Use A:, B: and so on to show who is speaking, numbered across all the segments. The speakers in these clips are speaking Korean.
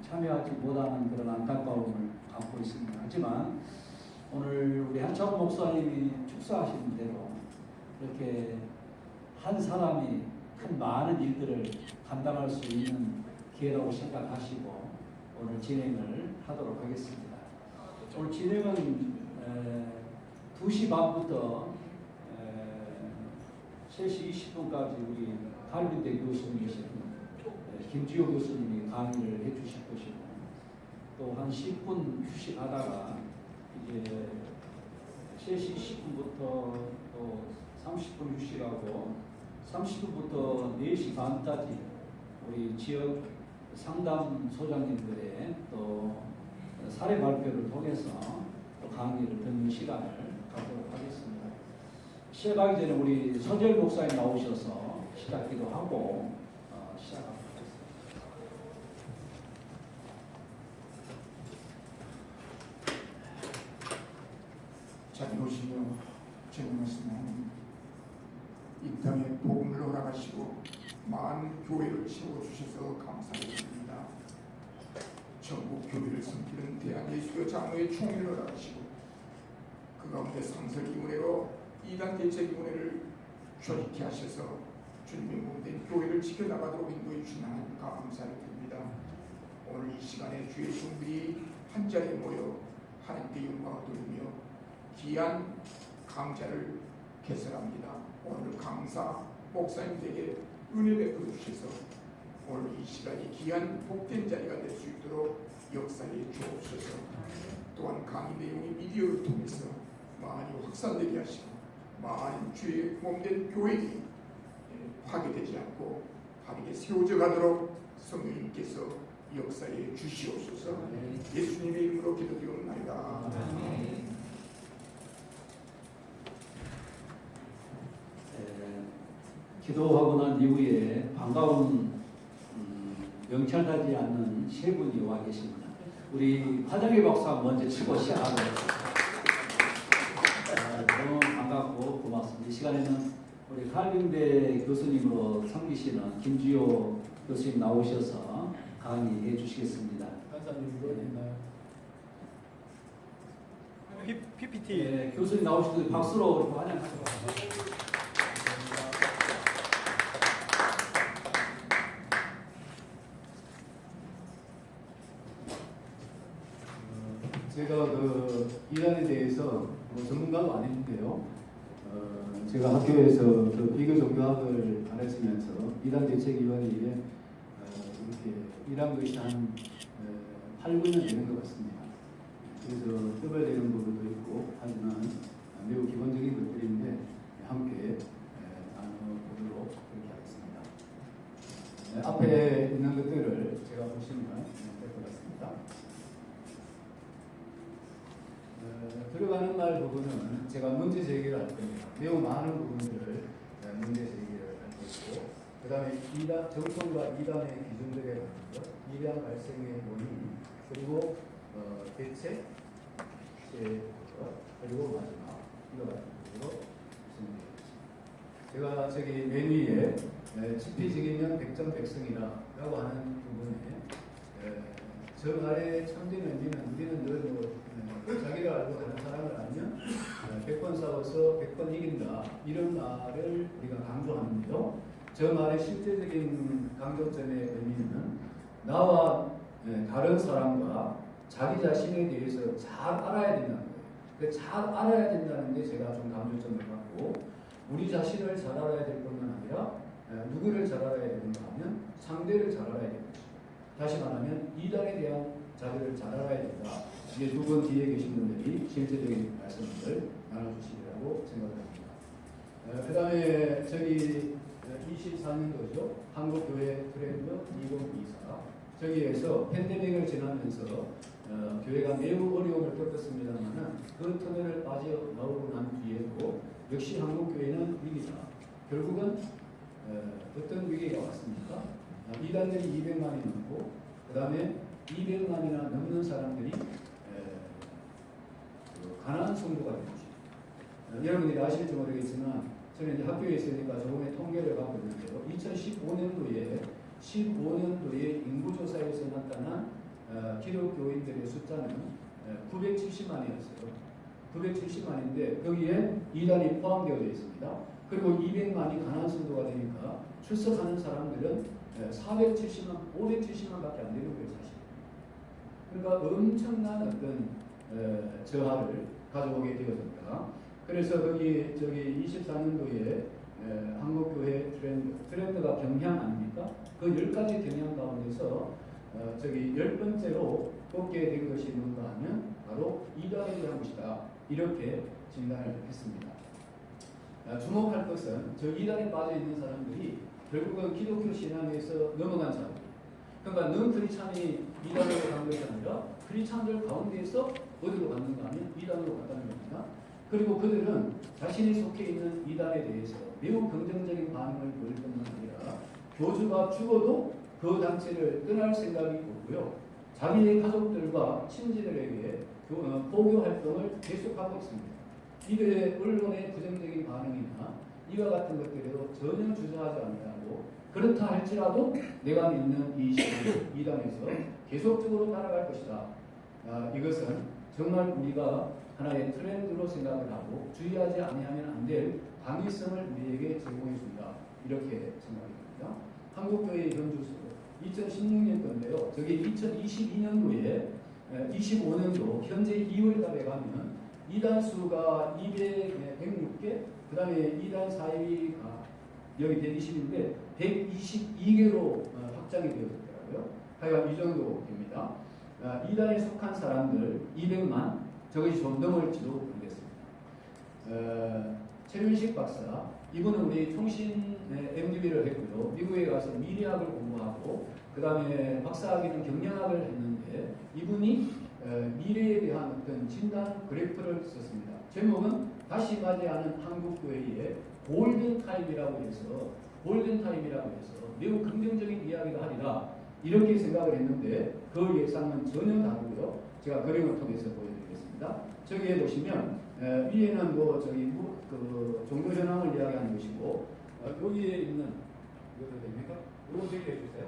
A: 참여하지 못하는 그런 안타까움을 갖고 있습니다. 하지만 오늘 우리 한창호 목사님이 축사하신 대로 이렇게 한 사람이 큰 많은 일들을 감당할 수 있는 기회라고 생각하시고 오늘 진행을 하도록 하겠습니다. 오늘 진행은 2시 반부터 3시 20분까지 우리 한림대 교수님이신 김지호 교수님이 강의를 해주실 것이고 또 한 10분 휴식하다가 이제 3시 20분부터 또 30분 휴식하고 30분부터 4시 반까지 우리 지역 상담 소장님들의 또 사례 발표를 통해서 또 강의를 듣는 시간을 갖도록 하겠습니다. 시작하기 전에 우리 서절 목사님 나오셔서 시작기도 하고 시작하도록 하겠습니다.
B: 자비로우시며 전능하신 하나님, 이 땅에 복음을 허락하시고 많은 교회를 세워주셔서 감사드립니다. 전국 교회를 섬기는 대한예수교 장로의 총회를 허락하시고 그 가운데 상설위원회로 이단 대책위원회를 조직케 하셔서 주님의 몸된 교회를 지켜나가도록 인도해 주신 하나님 감사를 드립니다. 오늘 이 시간에 주의 종들이 한자리에 모여 하나님께 영광을 돌리며 귀한 강좌를 개설합니다. 오늘 강사 목사님들에게 은혜 베풀어 주셔서 오늘 이 시간이 귀한 복된 자리가 될 수 있도록 역사에 주옵소서. 또한 강의 내용이 미디어를 통해서 많이 확산되게 하시고 많은 주의 몸된 교회들이 파괴되지 않고 바르게 세워져 가도록 성령님께서 역사에 주시옵소서. 예수님의 이름으로 기도드리옵나이다.
A: 기도하고 난 이후에 반가운 명찰하지 않는 세 분이 와 계십니다. 우리 화정희 박사 먼저 치고 시작하겠습니다. 너무 반갑고 고맙습니다. 이 시간에는 우리 칼빈대 교수님으로 섬기시는 김지호 교수님 나오셔서 강의해 주시겠습니다.
C: 간사님 이거 있나요? PPT.
A: 네, 교수님 나오실 때 박수로 환영하시고.
C: 제가 그 이단에 대해서 전문가도 아닌데요. 제가 학교에서 그 비교 종교학을 가르치면서 이단 대책위원회에 이렇게 일한 것이 한 8, 9년 되는 것 같습니다. 그래서 떠벌되는 부분도 있고 하지만 매우 기본적인 것들인데 함께 나눠보도록 그렇게 하겠습니다. 앞에 있는 것들을 제가 보시면 될 것 같습니다. 들어가는 날 부분은 제가 문제 제기를 할 겁니다. 매우 많은 부분들을 문제 제기를 할 것이고, 그 다음에 정통과 이단의 기준들에 관한 것, 이단 발생의 원인, 그리고 대책, 그리고 마지막 이거 같은 식으로 말씀드리겠습니다. 제가 저기 맨 위에 지피지기면 백전백승이라고 하는 부분에 저 아래 참되는 우리는 늘 자기를 알고 다른 사람을 알면 100번 싸워서 100번 이긴다, 이런 말을 우리가 강조하는데요. 저 말의 실제적인 강조점의 의미는 나와 다른 사람과 자기 자신에 대해서 잘 알아야 된다는 거예요. 잘 알아야 된다는 게 제가 좀 강조점을 갖고, 우리 자신을 잘 알아야 될 뿐만 아니라 누구를 잘 알아야 되는가 하면 상대를 잘 알아야 되는 것이죠. 다시 말하면 이단에 대한 자들을 잘 알아야 된다. 이게 두 분 뒤에 계신 분들이 실제적인 말씀을 나눠주시리라고 생각합니다. 그 다음에 저기 24년도죠. 한국교회 트렌드 2024. 저기에서 팬데믹을 지나면서 교회가 매우 어려움을 겪었습니다만 그 터널을 빠져나오고 난 뒤에도 역시 한국교회는 위기다. 결국은 어떤 위기가 왔습니까? 이단들이 200만이 넘고 그 다음에 200만이나 넘는 사람들이 가난한 성도가 된 것입니다. 여러분들이 아실지 모르겠지만 저는 이제 학교에 있으니까 조금의 통계를 갖고 있는데요. 2015년도에 인구조사에서 나타난 기독교인들의 숫자는 970만이었어요. 970만인데 거기에 이단이 포함되어 있습니다. 그리고 200만이 가난한 성도가 되니까 출석하는 사람들은 470만, 570만밖에 안 되는 거예요, 사실. 그러니까 엄청난 어떤 저하를 가져오게 되어졌다. 그래서 거기 24년도에 한국교회 트렌드가 경향 아닙니까? 그 10가지 경향 가운데서 10번째로 뽑게 된 것이 뭔가 하면 바로 이단에 대한 것이다. 이렇게 진단을 했습니다. 주목할 것은 저 이단에 빠져 있는 사람들이 결국은 기독교 신앙에서 넘어간 사람들. 그러니까 넌 크리스찬이 이단으로 간 것이 아니라 크리스찬들 가운데에서 어디로 갔는가 하면 이단으로 갔다는 겁니다. 그리고 그들은 자신이 속해 있는 이단에 대해서 매우 긍정적인 반응을 보일 뿐만 아니라 교주가 죽어도 그 단체를 떠날 생각이 없고요. 자기의 가족들과 친지들에게 포교 활동을 계속하고 있습니다. 이들의 언론의 부정적인 반응이나 이와 같은 것들에도 전혀 주저하지 않고 그렇다 할지라도 내가 믿는 이 신앙을 이단에서 계속적으로 따라갈 것이다. 이것은 정말 우리가 하나의 트렌드로 생각을 하고 주의하지 아니하면 안 될 강의성을 우리에게 제공해 준다. 이렇게 생각이 듭니다. 한국교회의 현주소 2016년 건데요. 저게 2022년도에 25년도 현재 2월 달에 가면 이단 수가 106개, 그 다음에 이단 사이비가 여기 120인데 122개로 확장이 되어졌더라고요. 하여간 이 정도 됩니다. 이단에 속한 사람들 200만, 저것이 좀 넘을지도 모르겠습니다. 최윤식 박사, 이분은 우리 통신 MDB를 했고요. 미국에 가서 미래학을 공부하고 그 다음에 박사학위는 경영학을 했는데 이분이 미래에 대한 어떤 진단 그래프를 썼습니다. 제목은 다시 맞이하는 한국교회의 골든타임이라고 해서 매우 긍정적인 이야기가 하리라 이렇게 생각을 했는데 그 예상은 전혀 다르고요. 제가 그림을 통해서 보여드리겠습니다. 저기에 보시면 위에는 그 종교 현황을 이야기하는 것이고 여기에 있는 이것도 됩니까? 이거 제기해 주세요.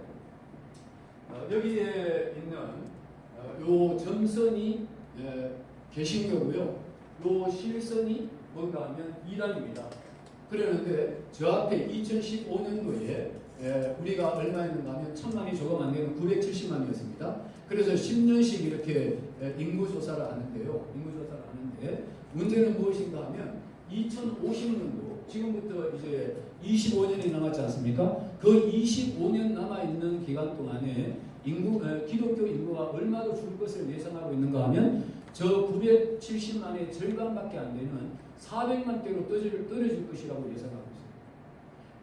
C: 여기에 있는 요 점선이 개신교고요. 요 실선이 뭔가 하면 이단입니다. 그러는데 저 앞에 2015년도에 우리가 얼마였는가 하면 1000만이 조금 안 되는 970만이었습니다. 그래서 10년씩 이렇게 인구조사를 하는데요. 문제는 무엇인가 하면 2050년도 지금부터 이제 25년이 남았지 않습니까? 그 25년 남아있는 기간 동안에 기독교 인구가 얼마로 줄 것을 예상하고 있는가 하면 저 970만의 절반밖에 안 되는 400만대로 떨어질 것이라고 예상하고 있습니다.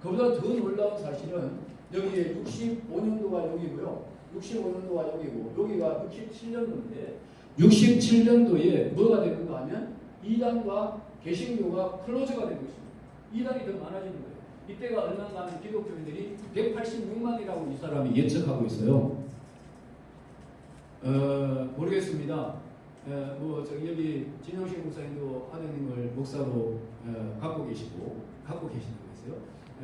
C: 그보다 더 놀라운 사실은 여기에 65년도가 여기고요. 65년도가 여기고 여기가 67년도인데 67년도에 뭐가 되는가 하면 이단과 개신교가 클로즈가 된 것입니다. 이단이 더 많아지는 거예요. 이때가 얼마나 하면 기독교인들이 186만이라고 이 사람이 예측하고 있어요. 모르겠습니다. 여기 진영식 목사님도 아드님을 목사로 갖고 계시는 거였어요.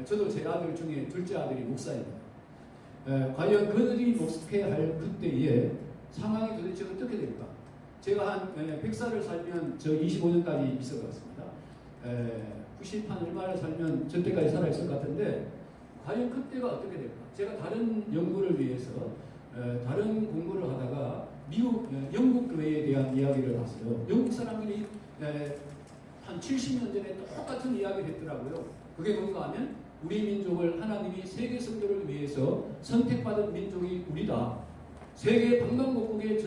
C: 저도 제 아들 중에 둘째 아들이 목사입니다. 과연 그들이 목회할 그때의 상황이 도대체 어떻게 될까? 제가 한 100살을 살면 저 25년까지 있을 것 같습니다. 90한 얼마를 살면 저때까지 살아있을 것 같은데 과연 그때가 어떻게 될까? 제가 다른 연구를 위해서 다른 공부를 하다가 영국 교회에 대한 이야기를 봤어요. 영국 사람들이 한 70년 전에 똑같은 이야기를 했더라고요. 그게 뭔가 하면 우리 민족을 하나님이 세계 선교를 위해서 선택받은 민족이 우리다. 세계 방방곡곡에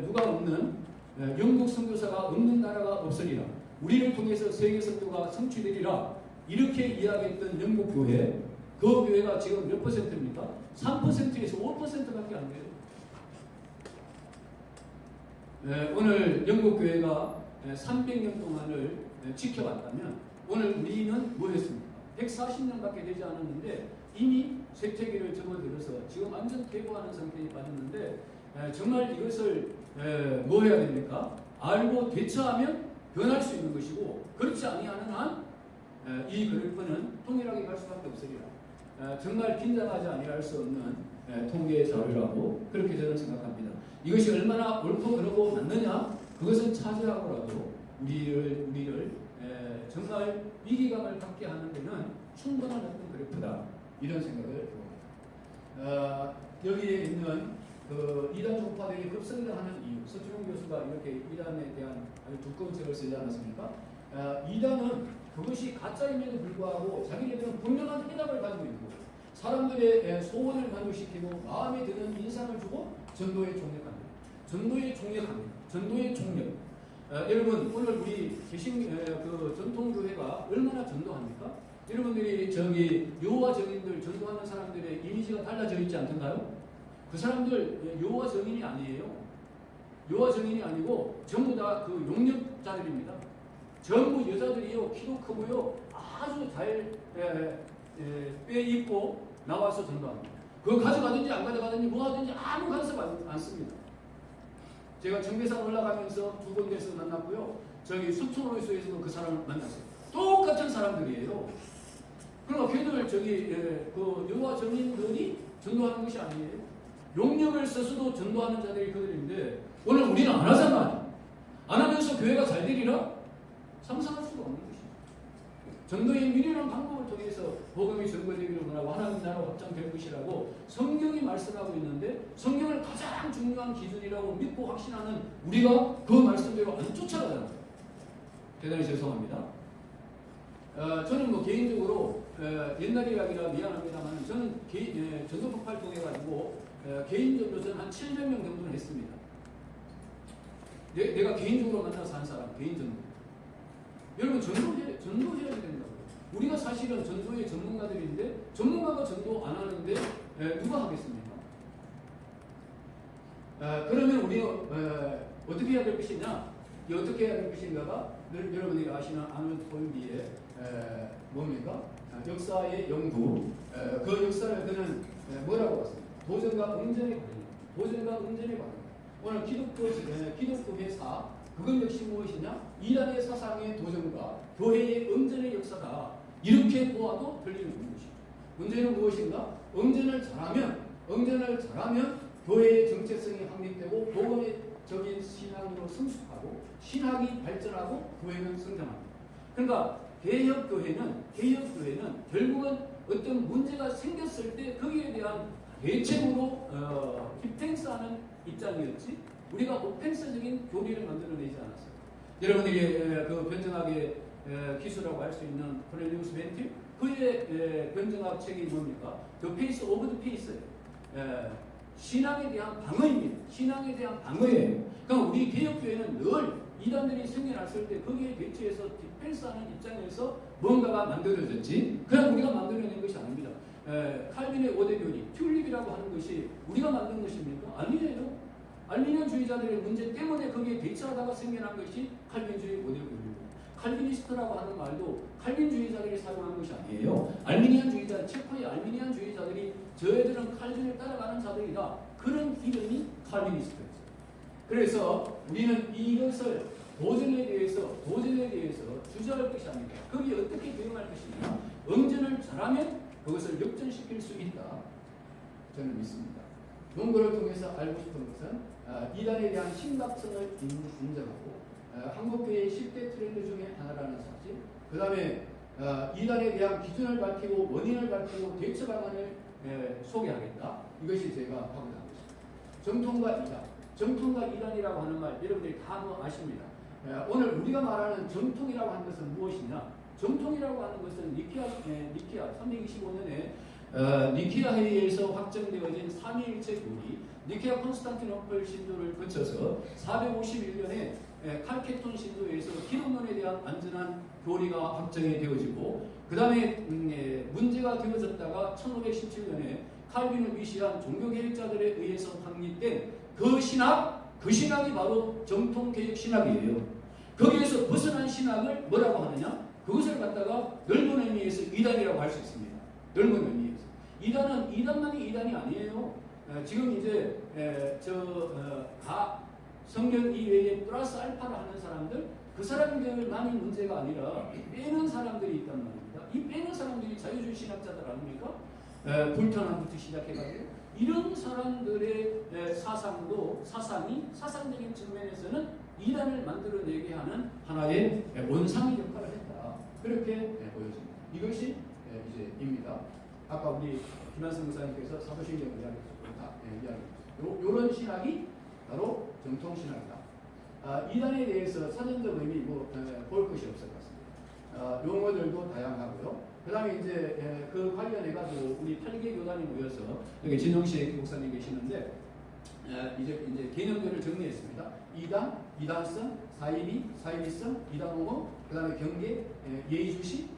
C: 누가 없는 영국 선교사가 없는 나라가 없으리라. 우리를 통해서 세계 선교가 성취되리라. 이렇게 이야기했던 영국 교회, 그 교회가 지금 몇 퍼센트입니까? 3%에서 5%밖에 안 돼요. 오늘 영국 교회가 300년 동안을 지켜왔다면 오늘 우리는 뭐 했습니까? 140년밖에 되지 않았는데 이미 쇠퇴기를 접어들어서 지금 완전 퇴보하는 상태에 빠졌는데 정말 이것을 뭐 해야 됩니까? 알고 대처하면 변할 수 있는 것이고 그렇지 아니하는 한 이 그룹은 통일하게 갈 수밖에 없으리라. 정말 긴장하지 아니할 수 없는 통계 자료라고 그렇게 저는 생각합니다. 이것이 얼마나 옳고 그르고 맞느냐? 그것은 차지하고라도 우리를 정말 위기감을 갖게 하는 데는 충분한 어떤 그래프다. 이런 생각을 해봅니다. 여기에 있는 그 이단 종파들이 급성장하는 이유, 서준용 교수가 이렇게 이단에 대한 아주 두꺼운 책을 쓰지 않았습니까? 이단은 그것이 가짜임에도 불구하고 자기네들은 분명한 해답을 가지고 있고 사람들의 소원을 만족시키고 마음에 드는 인상을 주고 전도에 총력합니다. 전도의 총력. 여러분 오늘 우리 그 전통교회가 얼마나 전도합니까? 여러분들이 저기 여호와 증인들 전도하는 사람들의 이미지가 달라져 있지 않던가요? 그 사람들 여호와 증인이 아니에요. 여호와 증인이 아니고 전부 다 그 용력자들입니다. 전부 여자들이요, 키도 크고요, 아주 잘 빼입고 나와서 전도합니다. 그거 가져가든지 안 가져가든지 뭐 하든지 아무 간섭 않습니다. 제가 정계산 올라가면서 두 군데서 만났고요. 저기 수천호수에서도 그 사람을 만났어요. 똑같은 사람들이에요. 그러니까 걔들 저기 그 여호와 증인들이 전도하는 것이 아니에요. 용력을 써서도 전도하는 자들이 그들인데 오늘 우리는 안 하잖아요. 안 하면서 교회가 잘 되리라? 상상할 수가 없는 것이죠. 전도의 미련한 방법을 통해서 복음이 전거되기를 원하고 하나님 나라 확장될 것이라고 성경이 말씀하고 있는데 성경을 가장 중요한 기준이라고 믿고 확신하는 우리가 그 말씀대로 안 쫓아가잖아요. 대단히 죄송합니다. 저는 뭐 개인적으로 옛날 이야기라 미안합니다만 저는 전도 폭발 통해 가지고 개인적으로 저는 한 700명 정도는 했습니다. 내가 개인적으로 만나서 한 사람, 개인적으로. 여러분 전도해야 된다고요. 우리가 사실은 전도의 전문가들인데 전문가가 전도 안 하는데 누가 하겠습니까? 그러면 우리가 어떻게 해야 될 것이냐? 어떻게 해야 될 것인가가 여러분이 아시는 아놀드 토인비의 뭡니까? 역사의 연구. 그 역사를 그는 뭐라고 봤습니까? 도전과 응전의 과정. 오늘 기독교 회사 그건 역시 무엇이냐? 이단의 사상의 도전과 교회의 응전의 역사다. 이렇게 보아도 틀림없는 것이죠. 문제는 무엇인가? 응전을 잘하면 교회의 정체성이 확립되고 복음적인 신앙으로 성숙하고 신학이 발전하고 교회는 성장합니다. 그러니까 개혁교회는 결국은 어떤 문제가 생겼을 때 거기에 대한 대책으로 디펜스하는 입장이었지 우리가 오펜스적인 교리를 만들어내지 않았어요. 여러분들이 그 변정학의 기수라고 할 수 있는 코넬리우스 벤틸 그의 변정학 책이 뭡니까? The Pace of the Pace예요. 신앙에 대한 방어입니다. 신앙에 대한 방어예요. 그러니까 우리 개혁교회는 늘 이단들이 생겨났을 때 거기에 대처해서 디펜스하는 입장에서 뭔가가 만들어졌지 그냥 우리가 만들어낸 것이 아닙니다. 칼빈의 5대 교리, 튤립이라고 하는 것이 우리가 만든 것입니까? 아니에요. 알미니안주의자들의 문제 때문에 거기에 대처하다가 생겨난 것이 칼빈주의 5대 교리고 칼비니스트라고 하는 말도 칼빈주의자들이 사용한 것이 아니에요. 알미니안주의자, 체코의 알미니안주의자들이 저희들은 칼빈을 따라가는 자들이다. 그런 이름이 칼비니스트였어요. 그래서 우리는 이것을 도전에 대해서 주저할 것이 아닙니다. 거기에 어떻게 대응할 것이냐. 응전을 잘하면 그것을 역전시킬 수 있다. 저는 믿습니다. 논거를 통해서 알고 싶은 것은 이단에 대한 심각성을 인정하고 한국교회의 10대 트렌드 중에 하나라는 사실 그 다음에 이단에 대한 기준을 밝히고 원인을 밝히고 대처 방안을 소개하겠다. 이것이 제가 하고자 합니다. 정통과 이단이라고 하는 말 여러분들이 다 아십니다. 오늘 우리가 말하는 정통이라고 하는 것은 무엇이냐? 정통이라고 하는 것은 니키아 325년에 니키아 회의에서 확정되어진 삼위일체 교리, 니키아 콘스탄티노플 신도를 거쳐서 451년에 칼케톤 신도에서 기독론에 대한 완전한 교리가 확정이 되어지고 그 다음에 문제가 되어졌다가 1517년에 칼빈을 위시한 종교개혁자들에 의해서 확립된 그 신학이 바로 정통개혁 신학이에요. 거기에서 벗어난 신학을 뭐라고 하느냐? 그것을 갖다가 넓은 의미에서 이단이라고 할 수 있습니다. 넓은 의미에서. 이단만이 이단이 아니에요. 지금 이제 성경 이외에 플러스 알파를 하는 사람들 그 사람들만이 문제가 아니라 빼는 사람들이 있단 말입니다. 이 빼는 사람들이 자유주의 신학자들 아닙니까? 불턴함부터 시작해가지고 이런 사람들의 사상적인 측면에서는 이단을 만들어내게 하는 하나의 원상의 역할을 했다. 그렇게 보여집니다. 이것이 이제입니다. 아까 우리 김한성 목사님께서 사도신경을 이야기했습니다. 이런 신학이 바로 정통신학이다. 이단에 대해서 사전적 의미 볼 것이 없을 것 같습니다. 용어들도 다양하고요. 그 다음에 이제 그 관련해가지고 우리 8개 교단이 모여서 여기 진홍식 목사님 계시는데 이제 개념들을 정리했습니다. 이단, 이단성, 사이비, 사이비성, 이단호모, 그 다음에 경계, 예의주시,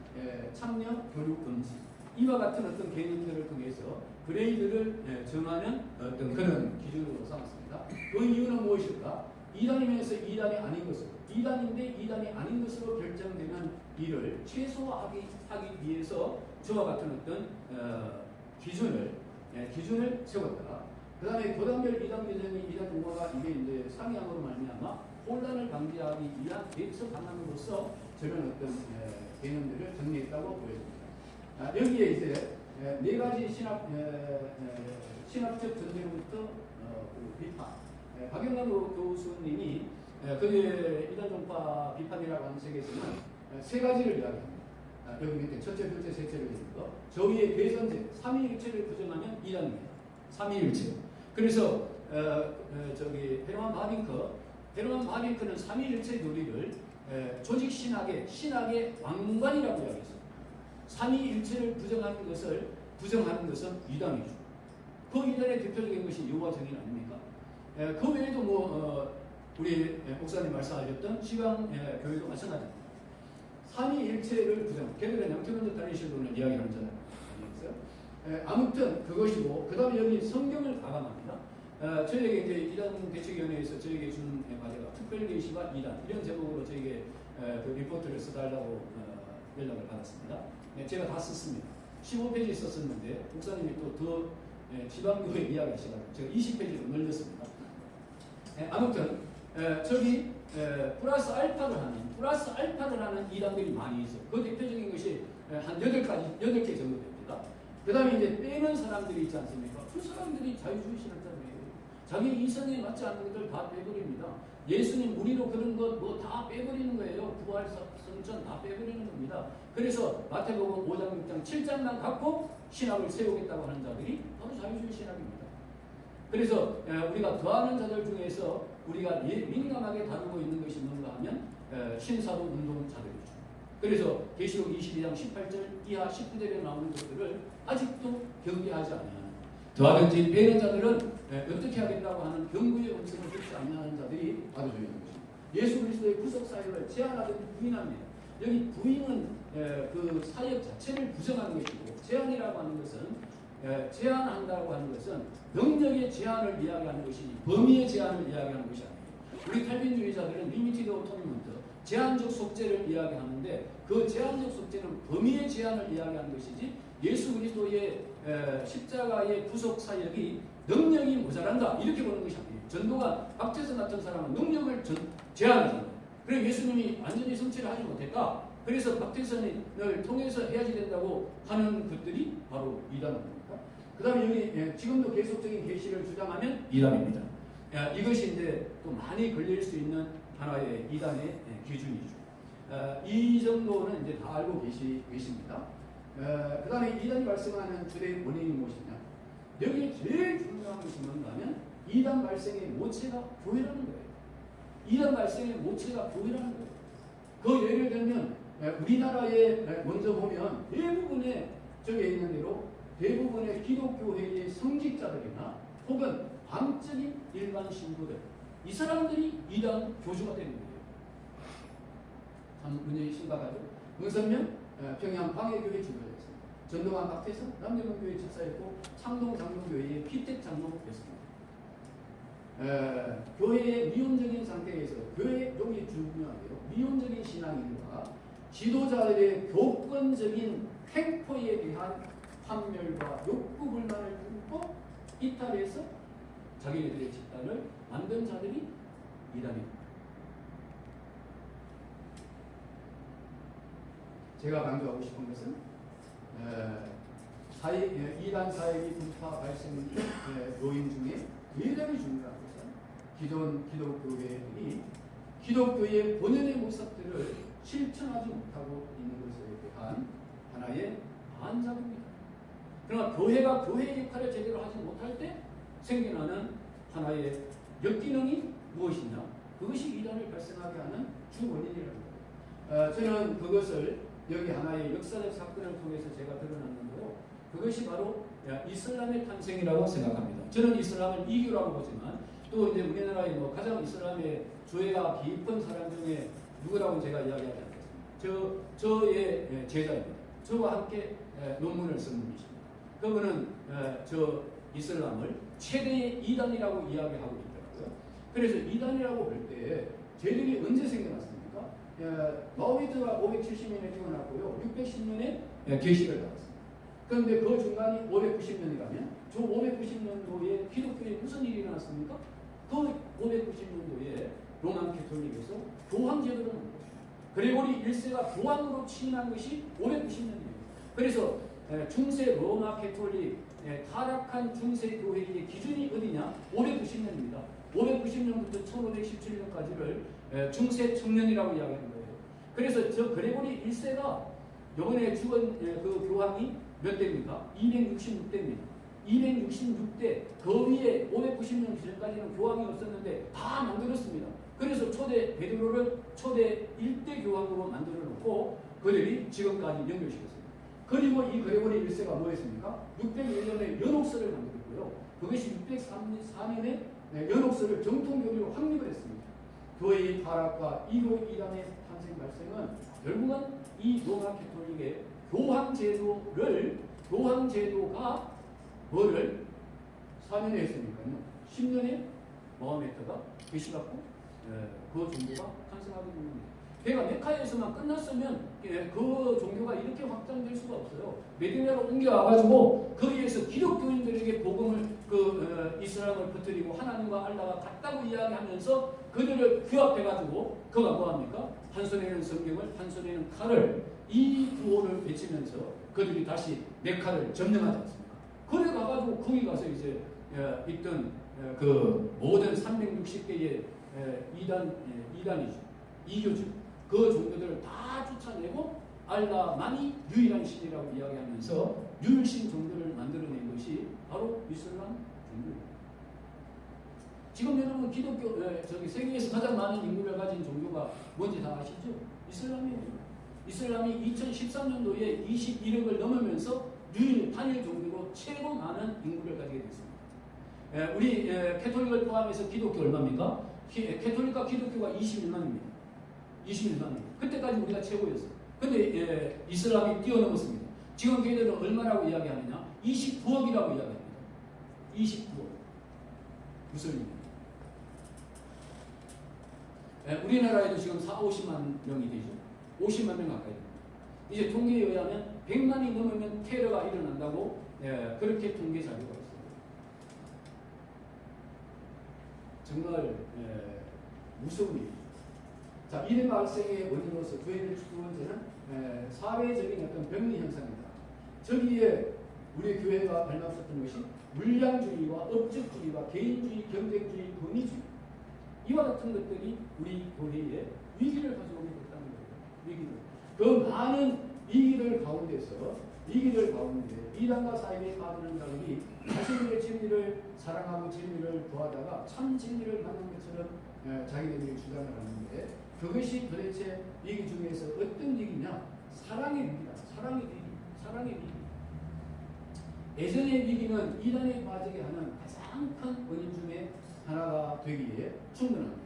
C: 참여, 교육, 금지. 이와 같은 어떤 개념들을 통해서 그레이드를 정하는 어떤 그런 기준으로 삼았습니다. 그 이유는 무엇일까? 이단이면서 이단이 아닌 것으로, 이단인데 이단이 아닌 것으로 결정되는 일을 최소화하기 위해서 저와 같은 어떤 기준을 세웠다. 그 다음에 교단별 이단 규정이 이단 용어가 이게 이제 상향으로 말미암아 혼란을 방지하기 위한 대처 방안으로서 저런 어떤 개념들을 정리했다고 보여집니다. 여기에 이제 네 가지 신학적 전제로부터 비판. 박영남 교수님이 그의 이단종파 비판이라고 하는 책에서는 세 가지를 이야기합니다. 여기 밑에 첫째, 둘째, 셋째를 있는 거. 저 위에 대선제, 삼위일체를 부정하면 이단입니다. 삼위일체. 그래서 저기 헤르만 바빙크는 삼위일체 교리를 조직 신학의 왕관이라고 이야기했습니다. 삼위일체를 부정하는 것은 이단이죠. 그 이단의 대표적인 것이 여호와 증인 아닙니까? 그 외에도 우리 목사님 말씀하셨던 지방교회도 마찬가지입니다. 삼위일체를 부정, 걔들은 영태론적 단일신론을 이야기하는 자들 아니겠어요? 아무튼 그것이고, 그 다음에 여기 성경을 가감합니다. 저희에게 이제 이단 대책위원회에서 저에게 준 과제가 특별계시와 이단 이런 제목으로 저에게 그 리포트를 써달라고 연락을 받았습니다. 제가 다 썼습니다. 15페이지 썼었는데 목사님이 또 더 지방교회 이야기하시다가 제가 20페이지로 늘렸습니다. 아무튼 저기 플러스 알파를 하는 이단들이 많이 있어요. 그 대표적인 것이 한 8개 정도 됩니다. 그 다음에 이제 빼는 사람들이 있지 않습니까? 그 사람들이 자유주의 신학자들이에요. 자기 이성에 맞지 않는 것들 다 빼버립니다. 예수님 무리로 그런 것 뭐 다 빼버리는 거예요. 부활 성전 다 빼버리는 겁니다. 그래서 마태복음 5장, 6장, 7장만 갖고 신학을 세우겠다고 하는 자들이 바로 자유주의 신학입니다. 그래서 우리가 더하는 자들 중에서 우리가 민감하게 다루고 있는 것이 뭔가 하면 신사도 운동자들이죠. 그래서 계시록 22장 18절 이하 19절에 나오는 것들을 아직도 경계하지 않아요. 더하든지 빼는 자들은 어떻게 하겠다고 하는 경고의 음성을 듣지 않는 자들이 받아줘야 하는 것입니다. 예수 그리스도의 구속 사역을 제한하든지 부인합니다. 여기 부인은 그 사역 자체를 부정하는 것이고, 제한이라고 하는 것은 제한한다고 하는 것은 능력의 제한을 이야기하는 것이지 범위의 제한을 이야기하는 것이 아니에요. 우리 칼빈주의자들은 리미티드 오토노먼트, 제한적 속죄를 이야기하는데 그 제한적 속죄는 범위의 제한을 이야기하는 것이지 예수 그리스도의 십자가의 구속 사역이 능력이 모자란다 이렇게 보는 것이 아니에요. 전도가 박태선 같은 사람은 능력을 제한하잖아요. 그래 예수님이 완전히 성취를 하지 못했다. 그래서 박태선을 통해서 해야지 된다고 하는 것들이 바로 이단입니다. 그 다음에 여기 지금도 계속적인 계시를 주장하면 이단입니다. 이것이 이제 또 많이 걸릴 수 있는 하나의 이단의 기준이죠. 이 정도는 이제 다 알고 계십니다. 그 다음에 이단이 발생하는 주된 원인이 무엇이냐? 여기 제일 중요한 것이 뭔가 하면 이단 발생의 모체가 교회라는 거예요. 이단 발생의 모체가 교회라는 거예요. 그 예를 들면 우리나라에 먼저 보면 대부분의 저기 있는 대로 대부분의 기독교회의 성직자들이나 혹은 광적인 일반 신부들 이 사람들이 이단 교주가 되는 거예요. 참 문제가 심각하죠. 문선명 평양 광해교회 주교였습니다. 전동환 박태선 남대문교회 집사였고 창동 장로교회의 피택 장로였습니다. 교회의 미온적인 상태에서 교회 여기 중요한데요. 미온적인 신앙인과 지도자들의 교권적인 횡포에 대한 판멸과 욕구 불만을 품고 이탈해서 자기네들의 집단을 만든 자들이 이단입니다. 제가 강조하고 싶은 것은 이단 사이비 분파 발생 요인 중에 대단히 중요한 것은 기존 기독교회들이 기독교의 본연의 모습들을 실천하지 못하고 있는 것에 대한 하나의 반작입니다. 그러나 교회가 교회의 역할을 제대로 하지 못할 때 생겨나는 하나의 역기능이 무엇이냐? 그것이 이단을 발생하게 하는 주 원인이랍니다. 저는 그것을 여기 하나의 역사적 사건을 통해서 제가 드러났는데요. 그것이 바로 이슬람의 탄생이라고 생각합니다. 저는 이슬람을 이교라고 보지만 또 이제 우리나라의 가장 이슬람의 조예가 깊은 사람 중에 누구라고 제가 이야기하지 않겠습니다. 저의 제자입니다. 저와 함께 논문을 쓴 분이십니다. 그분은 저 이슬람을 최대의 이단이라고 이야기하고 있더라고요. 그래서 이단이라고 볼 때 쟤들이 언제 생겨났습니까? 마호메트가 570년에 태어났고요. 610년에 계시를 받았습니다. 그런데 그 중간이 590년이라면 저 590년도에 기독교에 무슨 일이 일어났습니까? 그 590년도에 로마 캐톨릭에서 교황 제도를 만들었습니다. 그레고리 1세가 교황으로 취임한 것이 590년이에요. 그래서 중세 로마 캐톨릭 타락한 중세 교회의 기준이 어디냐? 590년입니다. 590년부터 1517년까지를 중세 청년이라고 이야기하는 거예요. 그래서 저 그레고리 1세가 이번에 죽은 그 교황이 몇 대입니까? 266대입니다. 266대 그 위에 590년 전까지는 교황이 없었는데 다 만들었습니다. 그래서 초대 베드로를 초대 1대 교황으로 만들어 놓고 그들이 지금까지 연결시켰습니다. 그리고 이 그레고리 1세가 뭐였습니까? 601년에 연옥서를 만들었고요. 그것이 604년에 연옥서를 정통교리로 확립을 했습니다. 교회의 타락과 이교 이단의 탄생 발생은 결국은 이 로마 캐톨릭의 교황제도가 뭐를 4년에 했으니까요. 10년에 마호메트가 계시받고 그 종교가 탄생하게 된 겁니다. 그러니까 메카에서만 끝났으면 그 종교가 이렇게 확장될 수가 없어요. 메디나로 옮겨와가지고 거기에서 기독교인들에게 복음을 이슬람을 퍼뜨리고 하나님과 알라가 같다고 이야기하면서 그들을 규합해가지고 그가 뭐합니까? 한 손에는 성경을 한 손에는 칼을 이 구호를 외치면서 그들이 다시 메카를 점령하지 않습니까? 그래 가가지고 거기 가서 이제 있던 그 모든 360개의 이단이죠. 이교죠. 그 종교들을 다 쫓아내고 알라만이 유일한 신이라고 이야기하면서 유일신 종교를 만들어낸 것이 바로 이슬람 종교입니다. 지금 여러분 기독교 세계에서 가장 많은 인구를 가진 종교가 뭔지 다 아시죠? 이슬람이에요. 이슬람이 2013년도에 21억을 넘으면서 단일 종교로 최고 많은 인구를 가지게 됐습니다. 우리 캐톨릭을 포함해서 기독교 얼마입니까? 캐톨릭과 기독교가 21만입니다. 21만입니다. 그때까지 우리가 최고였어요. 근데 이슬람이 뛰어넘었습니다. 지금 걔들은 얼마라고 이야기하느냐? 29억이라고 이야기합니다. 29억. 무슬림입니다. 우리나라에도 지금 50만 명이 되죠. 50만 명 가까이 됩니다. 이제 통계에 의하면 100만이 넘으면 테러가 일어난다고 그렇게 통계 자료가 있습니다. 정말 무서운 일이죠. 자, 이런 발생의 원인으로서 교회를 두 번째는 사회적인 어떤 병리 현상입니다. 저기에 우리 교회가 발맞섰던 것이 물량주의와 업적주의와 개인주의, 경쟁주의, 권위주의 이와 같은 것들이 우리 교회에 위기를 가져오게 됐다는 거예요. 위기를. 그 많은 위기들 가운데 이단과 사이비의 파들은 자들이 자신들의 진리를 사랑하고 진리를 구하다가 참 진리를 만난 것처럼 자기들이 주장을 하는데 그것이 도대체 위기 중에서 어떤 위기냐? 사랑의 위기다. 사랑의 위기. 예전의 위기는 이단에 빠지게 하는 가장 큰 원인 중에 하나가 되기에 충분합니다.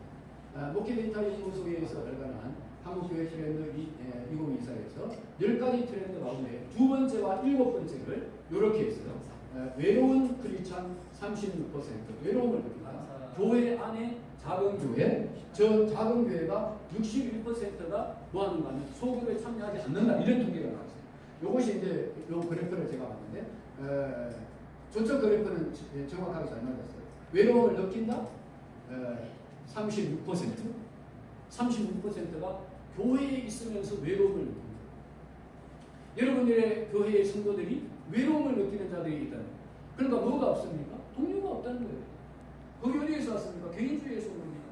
C: 목회데이터 연구소에서 발간한 한국교회 트렌드 2024에서 10가지 트렌드 가운데 두 번째와 7번째를 이렇게 했어요. 외로운 크리스찬 36%, 외로움을 느낀다. 교회 안에 작은 교회, 저 작은 교회가 61%가 뭐 하는가 하면 소교에 참여하지 않는다. 이런 통계가 나왔어요. 이것이 이제 요 그래프를 제가 봤는데 저쪽 그래프는 정확하게 잘 맞았어요. 외로움을 느낀다? 36%가 교회에 있으면서 외로움을 느낀다. 여러분들의 교회의 성도들이 외로움을 느끼는 자들이 있다는 거예요. 그러니까 뭐가 없습니까? 동료가 없다는 거예요. 거기 어디에서 왔습니까? 개인주의에서 온 겁니다.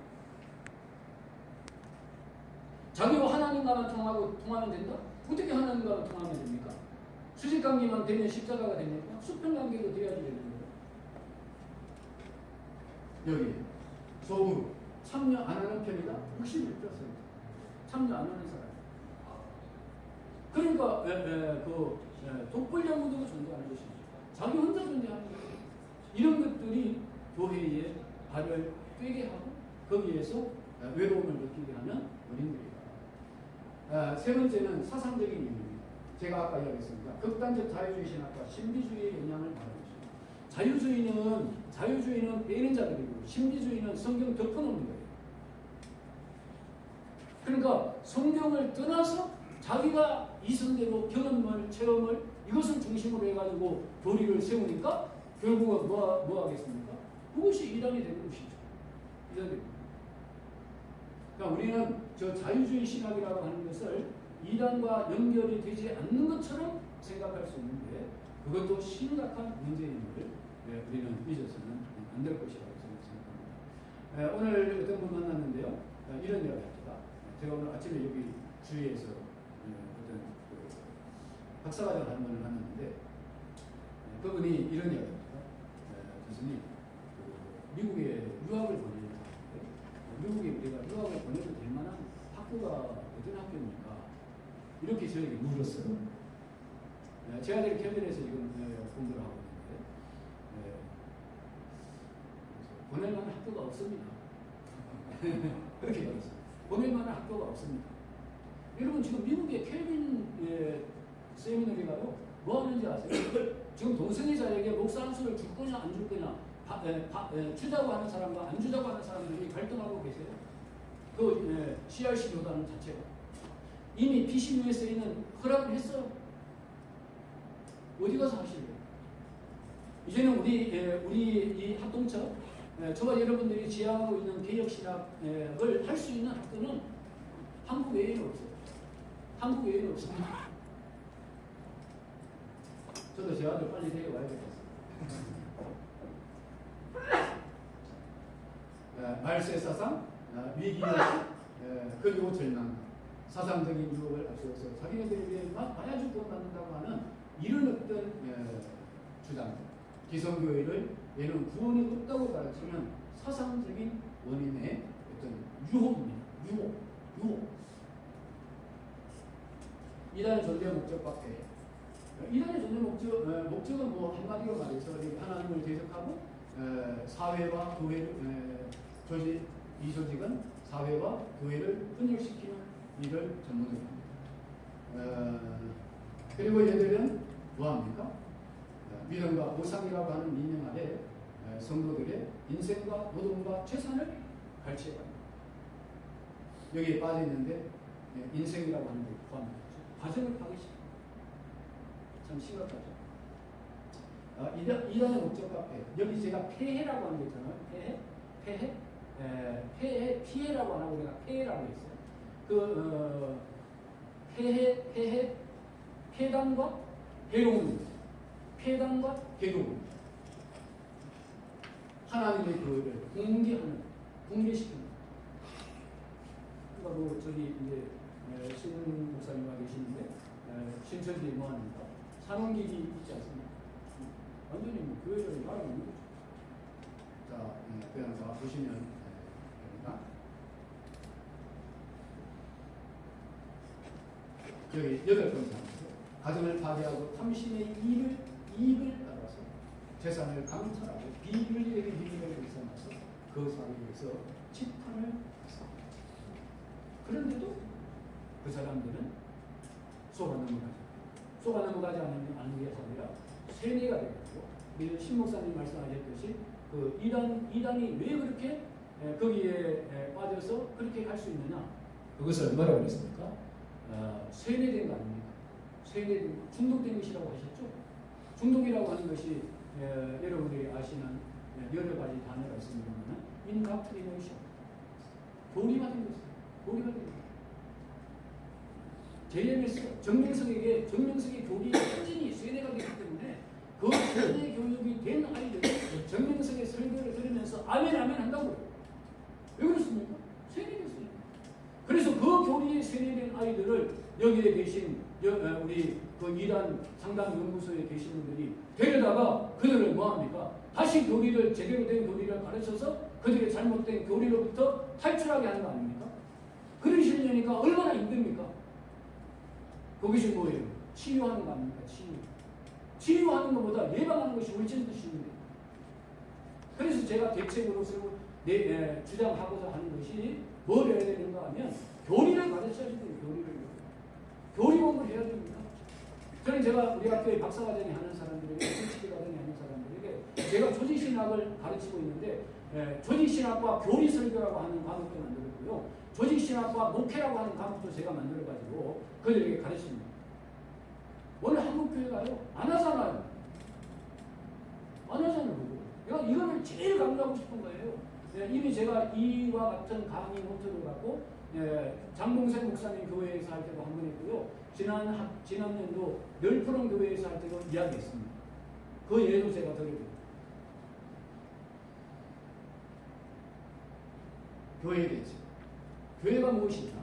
C: 자기와 하나님과만 통하면 된다? 어떻게 하나님과만 통하면 됩니까? 수직관계만 되면 십자가가 됩니까? 수평관계도 돼야지 되는 거예요. 여기 소그룹 참여 안 하는 편이다? 66%. 참여 안 하는 사람. 그러니까 독불장구도 존재하는 것이죠. 자기 혼자 존재하는 거예요. 이런 것들이 교회의 발을 꿰게 하고 거기에서 외로움을 느끼게 하는 원인들이다. 세 번째는 사상적인 이유입니다. 제가 아까 이야기했습니다. 극단적 자유주의 신학과 신비주의의 영향을 받는 것입니다. 자유주의는 빼는 자들이고 신비주의는 성경 덮어놓는 거예요. 그러니까 성경을 떠나서 자기가 이성대로 경험을, 체험을 이것을 중심으로 해가지고 교리를 세우니까 결국은 뭐 하겠습니까? 그것이 이단이 되는 것이죠. 이단이. 그러니까 우리는 저 자유주의 신학이라고 하는 것을 이단과 연결이 되지 않는 것처럼 생각할 수 있는데 그것도 심각한 문제임을 우리는 잊어서는 안 될 것이라고 생각합니다. 오늘 어떤 분 만났는데요. 이런 이야기 합니다. 제가 오늘 아침에 여기 주위에서 어떤 박사과정 하는 분을 만났는데 그분이 이런 이야기 합니다. 교수님, 미국에 유학을 보내는 미국에 우리가 유학을 보내도 될 만한 학교가 어떤 학교입니까? 이렇게 저에게 물었어요. 제 아들이 캠den에서 지금 공부를 하고 있는데 보낼 만한 학교가 없습니다. 그렇게 말했어요. 보낼 만한 학교가 없습니다. 여러분 지금 미국의 켈빈 세미너리가요 뭐 하는지 아세요? 지금 동성애자에게 목사 안수를 줄 거냐 안 줄 거냐 주자고 하는 사람과 안 주자고 하는 사람들이 갈등하고 계세요. 그 CRC 교단 자체가 이미 PCUSA는 허락을 했어요. 어디 가서 하실래요? 이제는 우리 이 합동처 저와 여러분들이 지향하고 있는 개혁신학을 할 수 있는 학교는 한국 외에는 없어요. 한국 외에는 없습니다. 저도 제 아들 빨리 데려와야 될 것 같습니다. 말세 사상, 위기의식, 그리고 절망, 사상적인 유혹을 앞세워서 자기네들이 위해 마야주 구원받는다고 하는 이런 어떤 주장, 기성교회를 얘는 구원이 없다고 가르치는 사상적인 원인의 어떤 유혹입니다. 유혹. 이단의 존재 목적과 폐해. 이단의 존재 목적은 뭐 한마디로 말해서 하나님을 대적하고 사회와 교회를 조직, 이 조직은 사회와 교회를 분열시키는 일을 전문으로 합니다. 그리고 얘들은 뭐합니까? 믿음과 보상이라고 하는 민영 아래 성도들의 인생과 노동과 재산을 갈취해갑니다. 여기에 빠져있는데 인생이라고 하는 데 포함되죠. 가정을 파괴시킵니다. 참 심각하죠. 이단의 목적과 폐해. 여기 제가 폐해라고 하는 거 있잖아요. 피해라고 안 하고 내가 폐해라고 했어요. 폐단과 괴로움입니다. 폐단과 괴로움. 하나님의 교회를 붕괴시킵니다. 그러니까 뭐 저기 이제 신 목사님과 계시는데 신천지에 뭐 합니까? 산원길이 있지 않습니까? 완전히 뭐 교회를 말하고 있는 거죠. 자, 그냥 다 보시면 됩니다. 여기 8번째 가정을 파괴하고 탐심의 이익을 따라서 재산을 강탈하고 비윤리에게 미래를 일삼아서 그 사회에서 집단을 했습니다. 그런데도 그 사람들은 쏘가 넘어가지 않는 게 아니라 세뇌가 되고 신 목사님 말씀하셨듯이 그 이단이 왜 그렇게 거기에 빠져서 그렇게 갈 수 있느냐? 그것을 뭐라고 그랬습니까? 세뇌된 거 아닙니까? 중독된 것이라고 하셨죠? 중독이라고 하는 것이 여러분들이 아시는 여러 가지 단어가 있습니다만 인닥트리네이션, 교리화된 것입니다. 교리화된 것.
D: JMS 정명석에게 정명석의 교리 완전히 쇠뇌가 되기 때문에 그 쇠뇌 교육이 된 아이들이 정명석의 설교를 들으면서 아멘 아멘 한다고요. 왜 그렇습니까? 쇠뇌됐으니까. 그래서 그 교리에 쇠뇌된 아이들을 여기에 계신 우리 그 이단 상담 연구소에 계신 분들이 데려다가 그들을 뭐합니까? 다시 교리를 제대로 된 교리를 가르쳐서 그들의 잘못된 교리로부터 탈출하게 하는 거 아닙니까? 그러시려니까 얼마나 힘듭니까? 그것이 뭐예요? 치유하는 거 아닙니까? 치유하는 것보다 예방하는 것이 훨씬 더 쉬운데. 그래서 제가 대책으로 주장하고자 하는 것이 뭘 해야 되는가 하면 교리를 가르쳐야 돼요. 교리 공부를 해야 됩니다. 저는 제가 우리 학교에 박사과정이 하는 사람들에게, PhD과정이 하는 사람들에게 제가 조직신학을 가르치고 있는데 조직신학과 교리설교라고 하는 과목도 만들었고요. 조직신학과 목회라고 하는 과목도 제가 만들어가지고 그들에게 가르칩니다. 원래 한국교회가요? 안 하잖아요. 안 하잖아요. 내가 이거를 제일 강조하고 싶은 거예요. 이미 제가 이와 같은 강의 노트를 갖고 장봉생 목사님 교회에서 할 때도 한 번 했고요. 지난년도 널푸른 교회에서 할 때도 이야기했습니다. 그 예도 제가 드려드립니다. 교회에 대해서. 교회가 무엇이냐?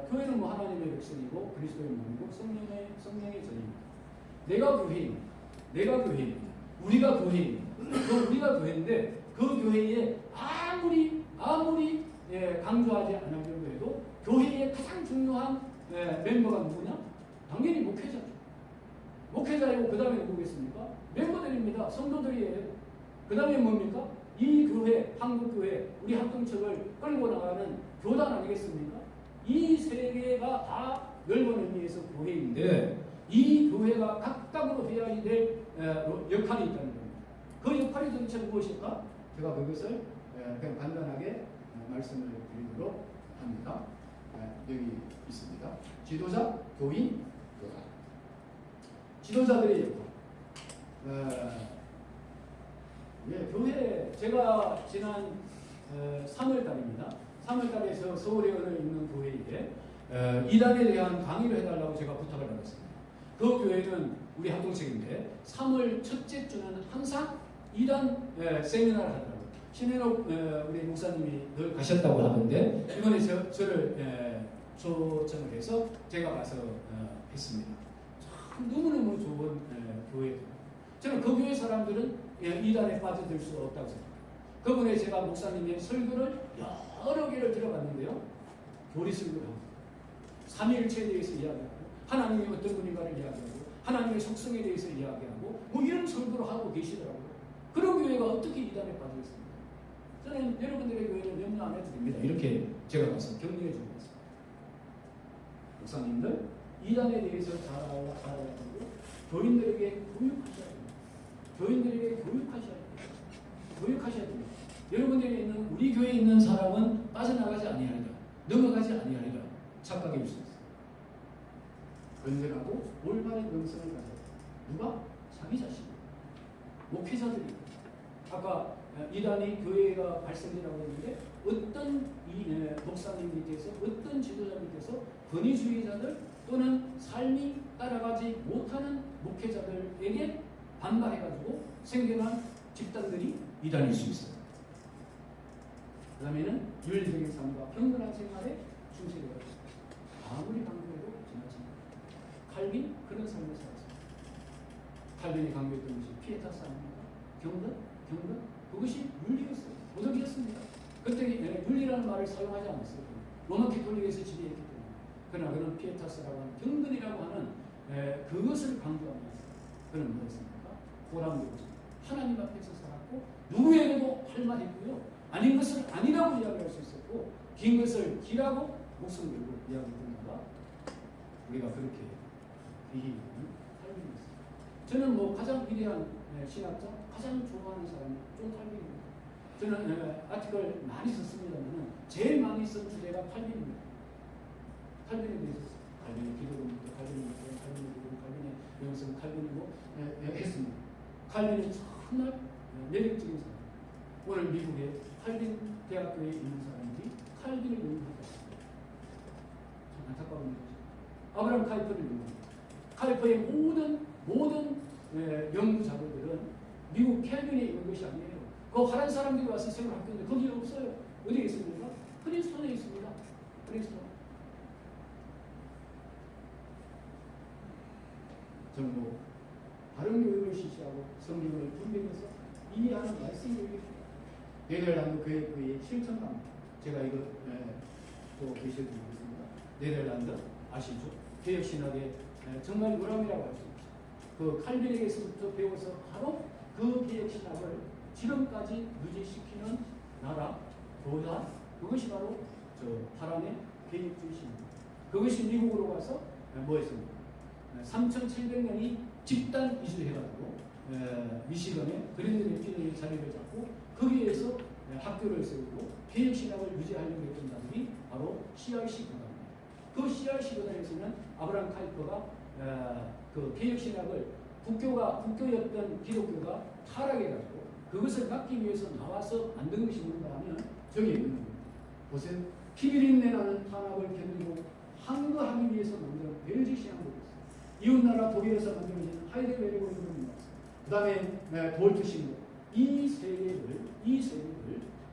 D: 교회는 뭐 하나님의 백성이고 그리스도의 몸이고 성령의 전입니다. 내가 교회입니다. 우리가 교회입니다. 우리가 교회인데 그 교회에 아무리 강조하지 않으려고 해도 교회의 가장 중요한 멤버가 누구냐? 당연히 목회자죠. 목회자이고 그 다음에 누구겠습니까? 멤버들입니다. 성도들이에요. 그 다음에 뭡니까? 이 교회, 한국교회, 우리 합동측을 끌고 나가는 교단 아니겠습니까? 이 세 개가 다 넓은 의미에서 교회인데 이 교회가 각각으로 해야 될 역할이 있다는 겁니다. 그 역할이 도대체 무엇일까? 제가 그것을 그냥 간단하게 말씀을 드리도록 합니다. 여기 있습니다. 지도자, 교인, 교단. 지도자들의 역할. 교회 제가 지난 3월달입니다. 3월달에서 서울에 있는 교회에 이단에 대한 강의를 해달라고 제가 부탁을 받았습니다. 그 교회는 우리 합동책인데 3월 첫째 주는 항상 이단 세미나를 하더라고요. 신혜록 우리 목사님이 늘 가셨다고 하던데 이번에 저를 초청을 해서 제가 가서 했습니다. 참 너무너무 좋은 교회예요. 저는 그 교회 사람들은 이단에 빠져들 수 없다고 생각합니다. 그분에 제가 목사님의 설교를 여러 개를 들어봤는데요. 교리 설교를 합니다. 삼위일체에 대해서 이야기하고 하나님이 어떤 분인가를 이야기하고 하나님의 속성에 대해서 이야기하고 뭐 이런 설교를 하고 계시더라고요. 그런 교회가 어떻게 이단에 빠지겠습니까? 저는 여러분들의 교회는 염려 안 해도 됩니다. 이렇게 제가 가서 격려해 주고 있습니다. 목사님들 이단에 대해서 잘 알아야 되고 교인들에게 교육하셔야 됩니다. 교인들에게 교육하셔야 됩니다. 여러분들이 있는 우리 교회에 있는 사람은 빠져나가지 아니하리라. 넘어가지 아니하리라. 착각해 줄 수 있어요. 건전하고 올바른 영성을 가져야 돼요. 누가? 자기 자신. 목회자들이. 아까 이단이 교회가 발생이라고 했는데 어떤 목사님 밑에서 어떤 지도자 밑에서 권위주의자들 또는 삶이 따라가지 못하는 목회자들에게 반발해가지고 생겨난 집단들이 이단일 수 있어요. 그 다음에는 윤리적인 삶과 경건한 생활에 충실해야 됩니다. 아무리 강조해도 지나칩니다. 칼빈 그런 삶을 살았습니다. 칼빈이 강조했던 것이 피에타스 아닙니까? 경건? 그것이 윤리였어요. 도덕이었습니다. 그때 윤리라는 말을 사용하지 않았어요. 로마 캐톨릭에서 지배했기 때문에. 그러나 그는 피에타스라고 하는 경건이라고 하는 그것을 강조하면서 그는 뭐였습니까? 보람되었습니다. 하나님 앞에서 살았고 누구에게도 할 말이 있고요. 아닌 것을 아니라고 이야기할 수 있었고 긴 것을 기라고 목숨 걸고 이야기했던가 우리가 그렇게 비기는 칼빈이었습니다. 저는 뭐 가장 위대한 신학자, 가장 좋아하는 사람이 존 칼빈입니다. 저는 아티클 많이 썼습니다만 제일 많이 쓴 주제가 칼빈입니다. 칼빈에 대해서 칼빈의 기독론부터 칼빈의 기독론, 칼빈의 기독론, 칼빈의 영성, 칼빈이 뭐 했습니다. 칼빈은 정말 매력적인 사람. 오늘 미국에 칼빈 대학교에 있는 사람들이 칼빈을 연구하고 있습니다. 참 안타까운 일이죠. 아브라함 카이퍼를 연구합니다. 카이퍼의 모든 연구 자료들은 미국 켈빈에 있는 것이 아니에요. 그 화란 사람들이 와서 세운 학교인데 거기 없어요. 어디에 있습니까? 프린스턴에 있습니다. 프린스턴. 전부 바른 교육을 실시하고 성경을 분별해서 이해하는 말씀 교육입니다. 네덜란드 교회의 실천감. 제가 이거 또 계시해드리고 있습니다. 네덜란드 아시죠? 개혁신학의 정말 유람이라고 할 수 있죠. 그 칼빈에게서부터 배워서 바로 그 개혁신학을 지금까지 유지시키는 나라, 교단, 그것이 바로 저 파란의 개혁주의신입니다. 그것이 미국으로 가서 뭐였습니까? 3,700명이 집단 이주해가지고 미시건에 그린드의 피너의 자리를 잡고 거기에서 학교를 세우고 개혁신학을 유지하려고 했던 단이 바로 CRC 교단입니다. 그 CRC 교단에서는 아브라함 카이퍼가 그 개혁신학을 국교였던 기독교가 타락해가지고 그것을 막기 위해서 나와서 만든 것이 뭔가 하면 저기 있는 겁니다. 보세요. 피비린내 나는 탄압을 견디고 항거하기 위해서 만든 벨직 신앙국이 있어요. 이웃나라 독일에서 만들어진 하이델베르그 운동입니다. 그 다음에 돌트 신고 이 세계를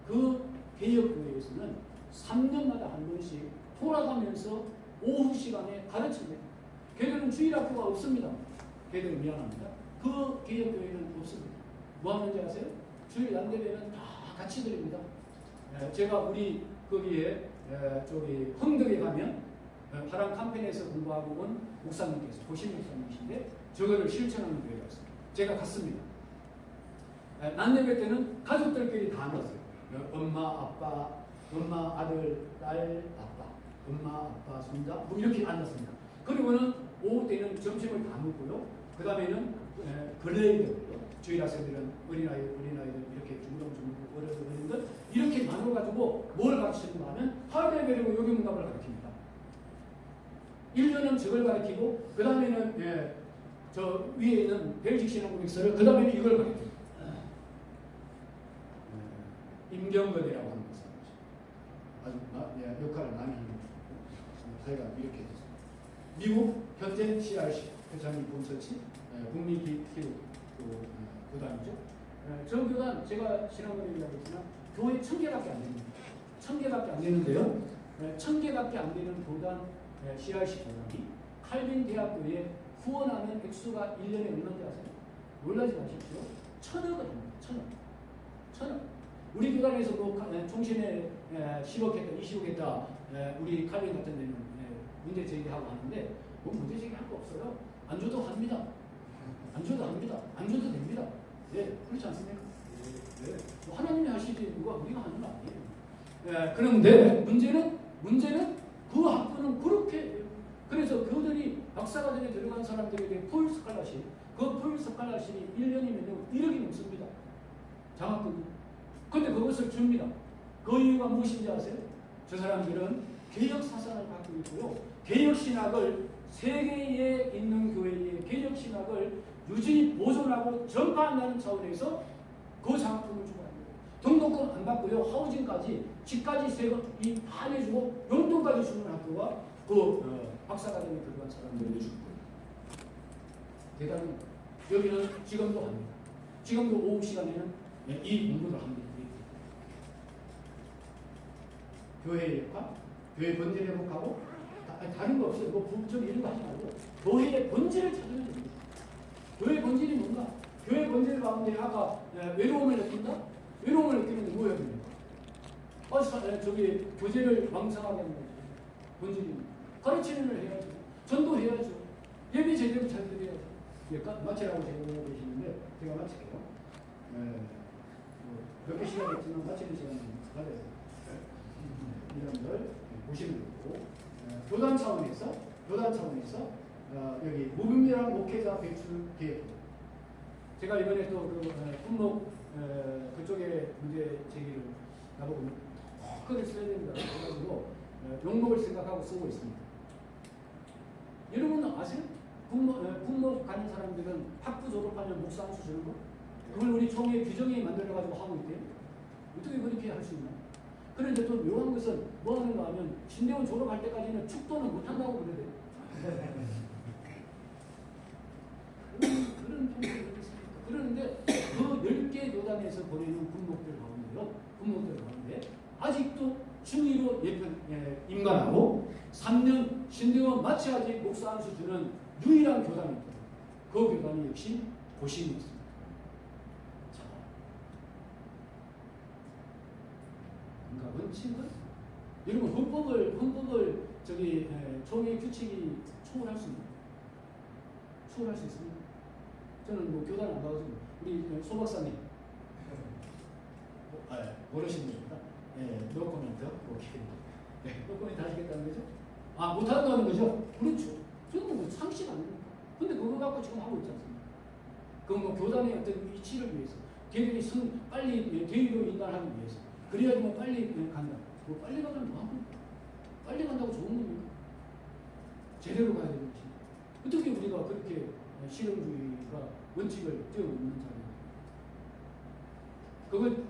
D: 그 개혁교회에서는 3년마다 한 번씩 돌아가면서 오후 시간에 가르칩니다. 걔들은 주일학교가 없습니다. 걔들은 미안합니다. 그 개혁교회는 없습니다. 뭐 하는지 아세요? 주일 양대회는 다 같이 드립니다. 제가 우리 거기에 저기 흥덕에 가면 파란 캠페인에서 공부하고 온 목사님께서 고신 목사님이신데 저거를 실천하는 교회가 있습니다. 제가 갔습니다. 난예배 때는 가족들끼리 다 앉았어요. 엄마, 아빠, 엄마, 아들, 딸, 아빠, 엄마, 아빠, 손자 뭐 이렇게 앉았습니다. 그리고는 오후 때는 점심을 다 먹고요. 그 다음에는 글레이드고요. 주일 학생들은 어린아이들 이렇게 중등중등 어른들 이렇게 나눠가지고 뭘 가르치는가 하면 하이델베르그 요리문답을 가르칩니다. 1년은 저걸 가르치고 그 다음에는 저 위에 있는 벨직 신앙국익서를 그 다음에는 이걸 가르칩니다. 임경건이라고 하는 것은 아주 역할을 많이 하는 것이고 저희가 이렇게 했습니다. 미국 현재 CRC 회장님 본처치 국민기독교단이죠. 저 교단 제가 지난번에 이야기했지만 교회 1000개밖에 안 됩니다. 1000개밖에 안 되는데요. 1000개밖에 안 되는 교단 CRC 교단이 칼빈 대학교에 후원하는 액수가 1년에 얼마인지 아세요? 놀라지 마십시오. 1000억을 합니다. 1000억. 우리 교단에서 뭐 총신에 10억 했다, 20억 했다, 우리 칼빈 같은 데는 문제 제기하고 하는데 뭐 문제 제기할 거 없어요. 안 줘도 합니다. 안 줘도 됩니다. 네, 그렇지 않습니까? 네. 뭐 하나님이 하시지 누가 우리가 하는 거 아니에요. 그런데 문제는 그 학교는 그렇게 해요. 그래서 그들이 박사과정에 들어간 사람들에게 풀 스칼라십, 그 풀 스칼라십이 1년이면 1억이 넘습니다. 장학금이. 근데 그것을 줍니다. 그 이유가 무엇인지 아세요? 저 사람들은 개혁 사상을 갖고 있고요. 개혁 신학을 세계에 있는 교회의 개혁 신학을 유지 보존하고 전파한다는 차원에서 그 장학금을 주고 합니다. 등록금 안 받고요. 하우징까지 집까지 세금 다 내주고 용돈까지 주는 학교가 그 박사과정에 들어간 사람들에게 주는 거예요. 대단히 여기는 지금도 합니다. 지금도 오후 시간에는 이 공부를 합니다. 교회의 역할, 교회 본질 회복하고 다른 거 없어요. 뭐 부부적 이런 거 하지 말고 교회의 본질을 찾으면 됩니다. 교회의 본질이 뭔가? 교회의 본질 가운데 아까 외로움을 느낀다? 외로움을 느끼는데 뭐 해야 됩니까? 저기 교제를 왕성하게 하는 거죠. 본질입니다. 가르치는 일 해야죠. 전도해야죠. 예배 제대로 잘 드려야죠. 마치라고 제가 계시는데 제가 마칠게요. 몇 개 시간 있지만 마치는 시간은 받아요. 이런들 보시면 되고 교단 차원에서 여기 무분별한 목회자 배출 계획. 제가 이번에 또 그 품목 그쪽에 문제 제기를 나보고 토크를 써야 된다 그래가지고 용목을 생각하고 쓰고 있습니다. 여러분 아세요? 품목 가는 사람들은 학부 졸업하면 목사 한 수 주는 거? 그걸 우리 총회 규정에 만들어가지고 하고 있대요. 어떻게 그렇게 할 수 있나? 그런데 또 묘한 것은 뭐 하는가 하면 신대원 졸업할 때까지는 축도는 못한다고 그러대요. 그런 평가를 했습니까? 그러는데 그 10개 교단에서 보내는 군목들 가운데 아직도 중의로 임관하고 3년 신대원 마치아지 목사 안수 주는 유일한 교단이 있다. 그 교단이 역시 고심이었습니다. 자, 그러니까 원칙은 여러분 헌법을 총회 규칙이 초월할 수 있나요? 초월할 수 있습니다. 저는 뭐 교단 안 가가지고 우리 소 박사님 모르시는 겁니다. 노 코멘트 오케이. 노 코멘트 하시겠다는 거죠? 아 못한다는 거죠? 그렇죠. 저는 뭐 상식 아닙니까? 근데 그거 갖고 지금 하고 있지 않습니까? 그건 뭐 교단의 어떤 이치를 위해서 걔들이 빨리 대의로 인간하기 위해서 그래야지만 빨리 간다. 뭐 빨리 가면 뭐합니까? 빨리 간다고 좋은 겁니까? 제대로 가야 되는 거지. 어떻게 우리가 그렇게 실용주의가 원칙을 뛰어넘는 자리입니까?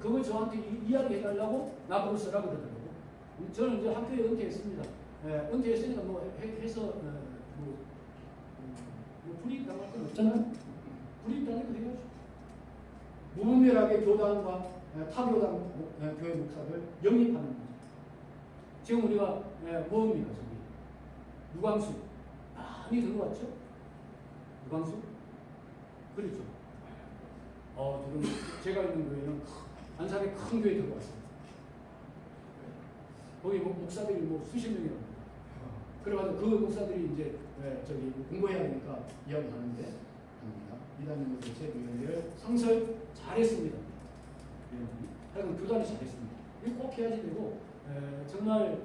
D: 그걸 저한테 이야기해달라고 나보고 쓰라고 그러더라고요. 저는 이제 학교에 은퇴했습니다. 은퇴했으니까 뭐 해서 불이익 당할 건 없잖아요. 불이익 당해도 해야죠. 무분별하게 교단과 타교단 교회 목사를 영입하는 거죠. 지금 우리가 뭡니까 저기 유광수 많이 들어왔죠? 유광수? 그렇죠. 지금 제가 있는 교회는 안산에 큰 교회 들어왔습니다. 거기 목사들이 수십 명이 납니다. 그래가지고 그 목사들이 이제 저기 공부해야 하니까 이야기하는데 이단님 대책위원회를 상설 잘했습니다. 하여간 교단이 잘했습니다. 이거 꼭 해야지 되고 정말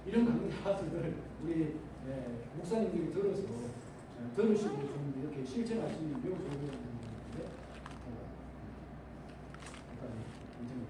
D: 이런 강좌들을 우리 목사님들이 들어서 들으시고 좀 이렇게 실천하시는 매우 좋은 일인데, 굉장히